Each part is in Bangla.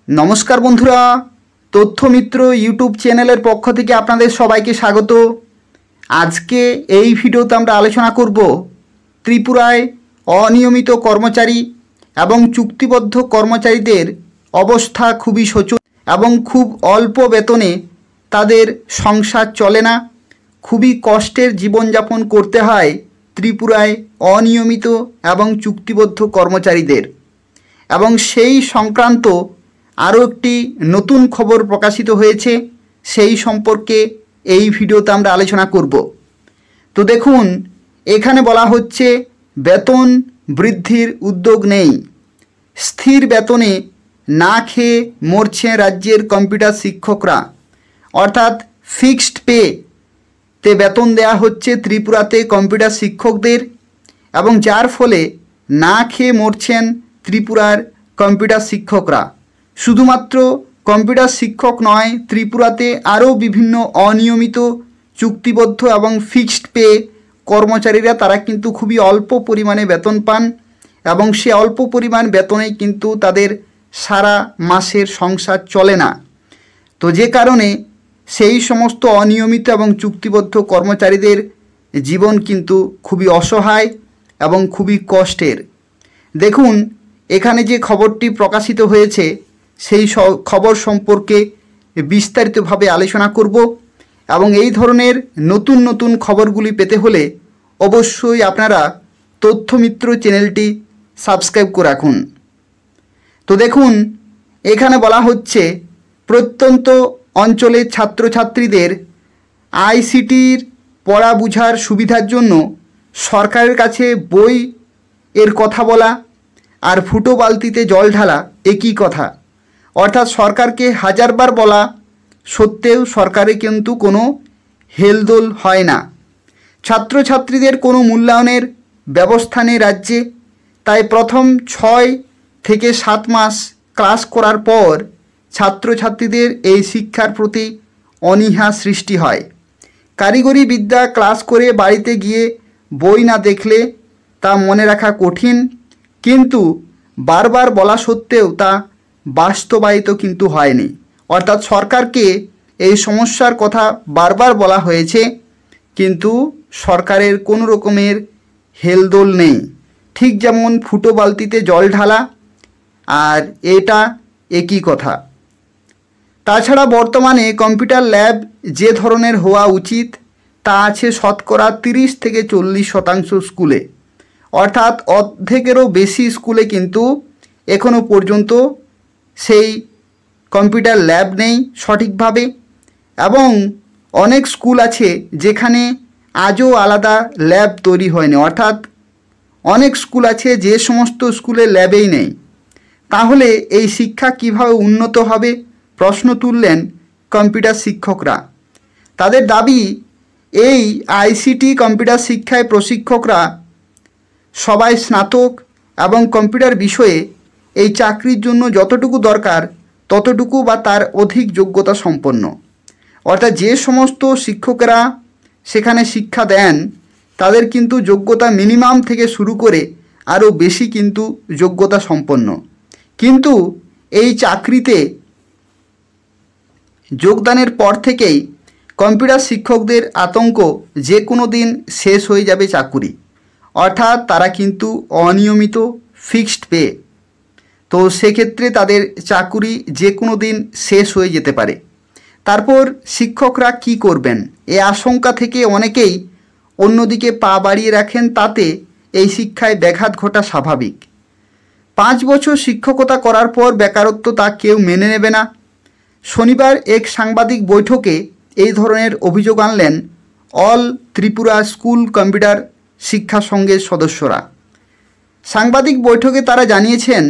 নমস্কার বন্ধুরা, তথ্যমিত্র ইউটিউব চ্যানেলের পক্ষ থেকে আপনাদের সবাইকে স্বাগত। আজকে এই ভিডিওতে আমরা আলোচনা করব ত্রিপুরায় অনিয়মিত কর্মচারী এবং চুক্তিবদ্ধ কর্মচারীদের অবস্থা খুবই শোচনীয় এবং খুব অল্প বেতনে তাদের সংসার চলে না, খুবই কষ্টের জীবনযাপন করতে হয় ত্রিপুরায় অনিয়মিত এবং চুক্তিবদ্ধ কর্মচারীদের। এবং সেই সংক্রান্ত আরও একটি নতুন খবর প্রকাশিত হয়েছে, সেই সম্পর্কে এই ভিডিওতে আমরা আলোচনা করব। তো দেখুন, এখানে বলা হচ্ছে বেতন বৃদ্ধির উদ্যোগ নেই, স্থির বেতনে না খেয়ে মরছে রাজ্যের কম্পিউটার শিক্ষকরা। অর্থাৎ ফিক্সড তে বেতন দেয়া হচ্ছে ত্রিপুরাতে কম্পিউটার শিক্ষকদের, এবং যার ফলে না খেয়ে মরছেন ত্রিপুরার কম্পিউটার শিক্ষকরা। শুধুমাত্র কম্পিউটার শিক্ষক নয়, ত্রিপুরাতে আরও বিভিন্ন অনিয়মিত চুক্তিবদ্ধ এবং ফিক্সড কর্মচারীরা তারা কিন্তু খুবই অল্প পরিমাণে বেতন পান, এবং সে অল্প পরিমাণ বেতনেই কিন্তু তাদের সারা মাসের সংসার চলে না। তো যে কারণে সেই সমস্ত অনিয়মিত এবং চুক্তিবদ্ধ কর্মচারীদের জীবন কিন্তু খুবই অসহায় এবং খুবই কষ্টের। দেখুন, এখানে যে খবরটি প্রকাশিত হয়েছে সেই খবর সম্পর্কে বিস্তারিতভাবে আলোচনা করব, এবং এই ধরনের নতুন নতুন খবরগুলি পেতে হলে অবশ্যই আপনারা তথ্যমিত্র চ্যানেলটি সাবস্ক্রাইব করে রাখুন। তো দেখুন, এখানে বলা হচ্ছে প্রত্যন্ত অঞ্চলের ছাত্রছাত্রীদের আইসিটির পড়া বুঝার সুবিধার জন্য সরকারের কাছে বই এর কথা বলা আর ফুটো বালতিতে জল ঢালা একই কথা। অর্থাৎ সরকারকে হাজারবার বলা সত্ত্বেও সরকারে কিন্তু কোনো হেলদোল হয় না। ছাত্রছাত্রীদের কোনো মূল্যায়নের ব্যবস্থা নেই রাজ্যে, তাই প্রথম 6 থেকে 7 মাস ক্লাস করার পর ছাত্রছাত্রীদের এই শিক্ষার প্রতি অনীহা সৃষ্টি হয়। কারিগরি বিদ্যা ক্লাস করে বাড়িতে গিয়ে বই না দেখলে তা মনে রাখা কঠিন, কিন্তু বারবার বলা সত্ত্বেও তা বাস্তবায়িত কিন্তু হয়নি। অর্থাৎ সরকারকে এই সমস্যার কথা বারবার বলা হয়েছে, কিন্তু সরকারের কোনো রকমের হেলদোল নেই। ঠিক যেমন ফুটো বালতিতে জল ঢালা, আর এটা একই কথা। তাছাড়া বর্তমানে কম্পিউটার ল্যাব যে ধরনের হওয়া উচিত তা আছে শতকরা 30 থেকে 40% স্কুলে। অর্থাৎ অর্ধেকেরও বেশি স্কুলে কিন্তু এখনও পর্যন্ত সেই কম্পিউটার ল্যাব নেই সঠিকভাবে, এবং অনেক স্কুল আছে যেখানে আজও আলাদা ল্যাব তৈরি হয়নি। অর্থাৎ অনেক স্কুল আছে যে সমস্ত স্কুলে ল্যাবেই নেই। তাহলে এই শিক্ষা কিভাবে উন্নত হবে প্রশ্ন তুললেন কম্পিউটার শিক্ষকরা। তাদের দাবি, এই আইসিটি কম্পিউটার শিক্ষায় প্রশিক্ষকরা সবাই স্নাতক এবং কম্পিউটার বিষয়ে এই চাকরির জন্য যতটুকু দরকার ততটুকু বা তার অধিক যোগ্যতা সম্পন্ন। অর্থাৎ যে সমস্ত শিক্ষকেরা সেখানে শিক্ষা দেন তাদের কিন্তু যোগ্যতা মিনিমাম থেকে শুরু করে আরও বেশি কিন্তু যোগ্যতা সম্পন্ন, কিন্তু এই চাকরিতে যোগদানের পর থেকেই কম্পিউটার শিক্ষকদের আতঙ্ক যে কোনো দিন শেষ হয়ে যাবে চাকুরি। অর্থাৎ তারা কিন্তু অনিয়মিত ফিক্সড তো সেক্ষেত্রে তাদের চাকুরি যে কোনো দিন শেষ হয়ে যেতে পারে। তারপর শিক্ষকরা কি করবেন, এ আশঙ্কা থেকে অনেকেই অন্যদিকে পা বাড়িয়ে রাখেন, তাতে এই শিক্ষায় ব্যাঘাত ঘটা স্বাভাবিক। 5 বছর শিক্ষকতা করার পর বেকারত্ব তা কেউ মেনে নেবে না। শনিবার এক সাংবাদিক বৈঠকে এই ধরনের অভিযোগ আনলেন অল ত্রিপুরা স্কুল কম্পিউটার শিক্ষা সংঘের সদস্যরা। সাংবাদিক বৈঠকে তারা জানিয়েছেন,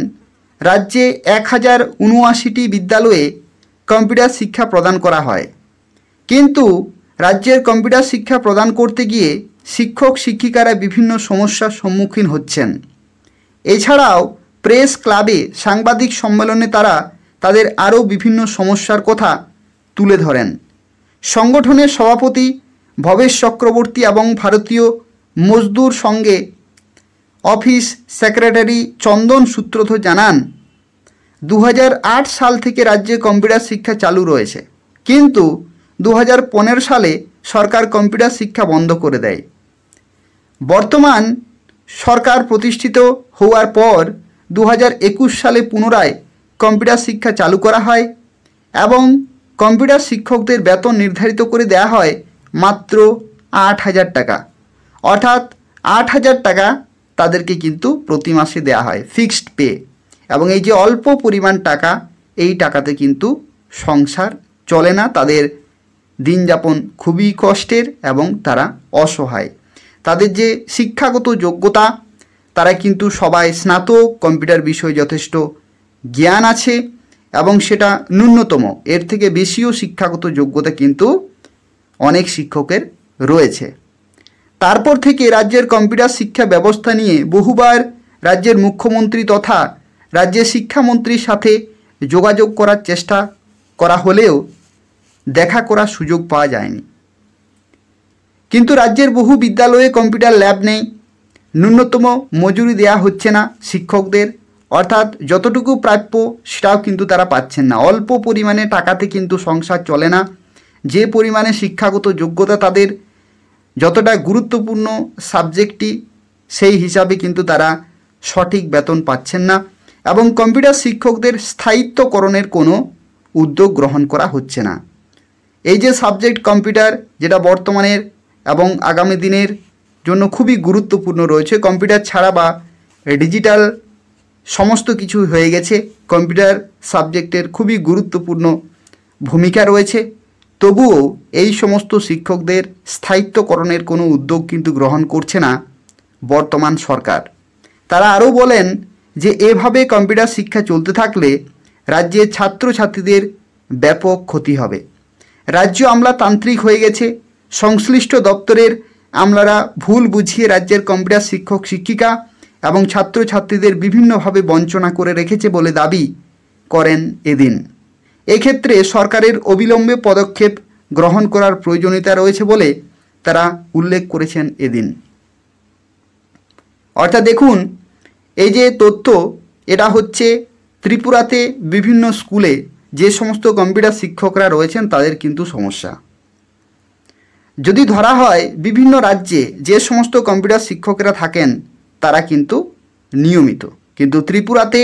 রাজ্যে 1079টি বিদ্যালয়ে কম্পিউটার শিক্ষা প্রদান করা হয়, কিন্তু রাজ্যের কম্পিউটার শিক্ষা প্রদান করতে গিয়ে শিক্ষক শিক্ষিকারা বিভিন্ন সমস্যার সম্মুখীন হচ্ছেন। এছাড়াও প্রেস ক্লাবে সাংবাদিক সম্মেলনে তারা তাদের আরও বিভিন্ন সমস্যার কথা তুলে ধরেন। সংগঠনের সভাপতি ভবেশ চক্রবর্তী এবং ভারতীয় মজদুর সংঘে অফিস সেক্রেটারি চন্দন সূত্রধর জানান, 2008 সাল থেকে রাজ্যে কম্পিউটার শিক্ষা চালু রয়েছে, কিন্তু 2015 সালে সরকার কম্পিউটার শিক্ষা বন্ধ করে দেয়। বর্তমান সরকার প্রতিষ্ঠিত হওয়ার পর 2021 সালে পুনরায় কম্পিউটার শিক্ষা চালু করা হয় এবং কম্পিউটার শিক্ষকদের বেতন নির্ধারিত করে দেওয়া হয় মাত্র 8,000 টাকা, অর্থাৎ 8,000 টাকা তাদেরকে কিন্তু প্রতি মাসে দেওয়া হয় ফিক্সড পে। এবং এই যে অল্প পরিমাণ টাকা, এই টাকাতে কিন্তু সংসার চলে না, তাদের দিন যাপন খুবই কষ্টের এবং তারা অসহায়। তাদের যে শিক্ষাগত যোগ্যতা, তারা কিন্তু সবাই স্নাতক, কম্পিউটার বিষয়ে যথেষ্ট জ্ঞান আছে এবং সেটা ন্যূনতম, এর থেকে বেশিও শিক্ষাগত যোগ্যতা কিন্তু অনেক শিক্ষকের রয়েছে। তারপর থেকে রাজ্যের কম্পিউটার শিক্ষা ব্যবস্থা নিয়ে বহুবার রাজ্যের মুখ্যমন্ত্রী তথা রাজ্যের শিক্ষামন্ত্রীর সাথে যোগাযোগ করার চেষ্টা করা হলেও দেখা করার সুযোগ পাওয়া যায়নি। কিন্তু রাজ্যের বহু বিদ্যালয়ে কম্পিউটার ল্যাব নেই, ন্যূনতম মজুরি দেয়া হচ্ছে না শিক্ষকদের, অর্থাৎ যতটুকু প্রাপ্য সেটাও কিন্তু তারা পাচ্ছেন না। অল্প পরিমাণে টাকাতে কিন্তু সংসার চলে না। যে পরিমাণে শিক্ষাগত যোগ্যতা তাদের, যতটা গুরুত্বপূর্ণ সাবজেক্টটি, সেই হিসাবে কিন্তু তারা সঠিক বেতন পাচ্ছেন না এবং কম্পিউটার শিক্ষকদের স্থায়িত্বকরণের কোনো উদ্যোগ গ্রহণ করা হচ্ছে না। এই যে সাবজেক্ট কম্পিউটার, যেটা বর্তমানের এবং আগামী দিনের জন্য খুবই গুরুত্বপূর্ণ রয়েছে, কম্পিউটার ছাড়া বা ডিজিটাল সমস্ত কিছু হয়ে গেছে, কম্পিউটার সাবজেক্টের খুবই গুরুত্বপূর্ণ ভূমিকা রয়েছে, তবুও এই সমস্ত শিক্ষকদের স্থায়িত্বকরণের কোনো উদ্যোগ কিন্তু গ্রহণ করছে না বর্তমান সরকার। তারা আরও বলেন যে এভাবে কম্পিউটার শিক্ষা চলতে থাকলে রাজ্যের ছাত্রছাত্রীদের ব্যাপক ক্ষতি হবে। রাজ্য আমলাতান্ত্রিক হয়ে গেছে, সংশ্লিষ্ট দপ্তরের আমলারা ভুল বুঝিয়ে রাজ্যের কম্পিউটার শিক্ষক শিক্ষিকা এবং ছাত্রছাত্রীদের বিভিন্নভাবে বঞ্চনা করে রেখেছে বলে দাবি করেন এদিন। এক্ষেত্রে সরকারের অবিলম্বে পদক্ষেপ গ্রহণ করার প্রয়োজনীয়তা রয়েছে বলে তারা উল্লেখ করেছেন এদিন। অর্থাৎ দেখুন, এই যে তথ্য, এটা হচ্ছে ত্রিপুরাতে বিভিন্ন স্কুলে যে সমস্ত কম্পিউটার শিক্ষকরা রয়েছেন তাদের কিন্তু সমস্যা। যদি ধরা হয় বিভিন্ন রাজ্যে যে সমস্ত কম্পিউটার শিক্ষকরা থাকেন তারা কিন্তু নিয়মিত, কিন্তু ত্রিপুরাতে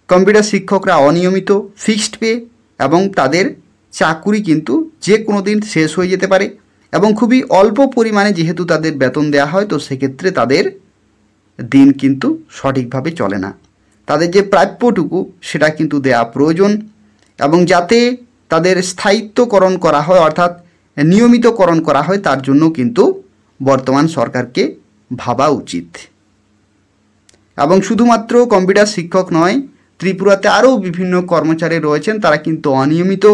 কম্পিউটার শিক্ষকরা অনিয়মিত, ফিক্সড পে এবং তাদের চাকুরি কিন্তু যে কোনো দিন শেষ হয়ে যেতে পারে এবং খুবই অল্প পরিমাণে যেহেতু তাদের বেতন দেওয়া হয়, তো সেক্ষেত্রে তাদের দিন কিন্তু সঠিকভাবে চলে না। তাদের যে প্রাপ্যটুকু সেটা কিন্তু দেওয়া প্রয়োজন এবং যাতে তাদের স্থায়িত্বকরণ করা হয়, অর্থাৎ নিয়মিতকরণ করা হয়, তার জন্য কিন্তু বর্তমান সরকারকে ভাবা উচিত। এবং শুধুমাত্র কম্পিউটার শিক্ষক নয়, ত্রিপুরাতে আরও বিভিন্ন কর্মচারী রয়েছেন, তারা কিন্তু অনিয়মিত,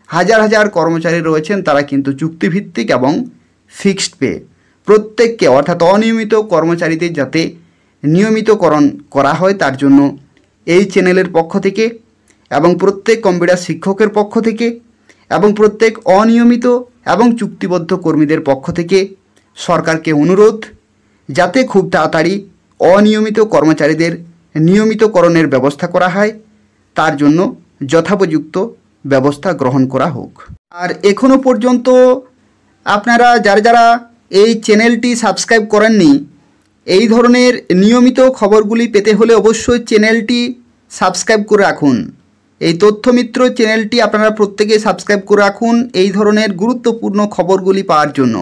হাজার হাজার কর্মচারী রয়েছেন, তারা কিন্তু চুক্তিভিত্তিক এবং ফিক্সড পে। প্রত্যেককে, অর্থাৎ অনিয়মিত কর্মচারীদের যাতে নিয়মিতকরণ করা হয় তার জন্য এই চ্যানেলের পক্ষ থেকে এবং প্রত্যেক কম্পিউটার শিক্ষকের পক্ষ থেকে এবং প্রত্যেক অনিয়মিত এবং চুক্তিবদ্ধ কর্মীদের পক্ষ থেকে সরকারকে অনুরোধ, যাতে খুব তাড়াতাড়ি অনিয়মিত কর্মচারীদের নিয়মিতকরণের ব্যবস্থা করা হয়, তার জন্য যথোপযুক্ত ব্যবস্থা গ্রহণ করা হোক। আর এখনও পর্যন্ত আপনারা যারা এই চ্যানেলটি সাবস্ক্রাইব করেননি, এই ধরনের নিয়মিত খবরগুলি পেতে হলে অবশ্যই চ্যানেলটি সাবস্ক্রাইব করে রাখুন। এই তথ্যমিত্র চ্যানেলটি আপনারা প্রত্যেকেই সাবস্ক্রাইব করে রাখুন এই ধরনের গুরুত্বপূর্ণ খবরগুলি পাওয়ার জন্য।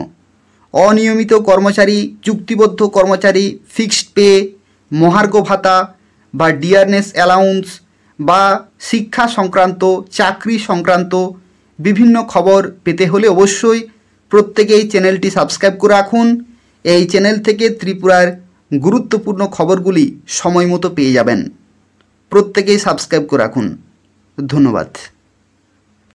অনিয়মিত কর্মচারী, চুক্তিবদ্ধ কর্মচারী, ফিক্সড পে, মহার্ঘ ভাতা বা ডিয়ারনেস অ্যালাউন্স বা শিক্ষা সংক্রান্ত, চাকরি সংক্রান্ত বিভিন্ন খবর পেতে হলে অবশ্যই প্রত্যেকেই চ্যানেলটি সাবস্ক্রাইব করে রাখুন। এই চ্যানেল থেকে ত্রিপুরার গুরুত্বপূর্ণ খবরগুলি সময় মতো পেয়ে যাবেন। প্রত্যেকেই সাবস্ক্রাইব করে রাখুন। ধন্যবাদ।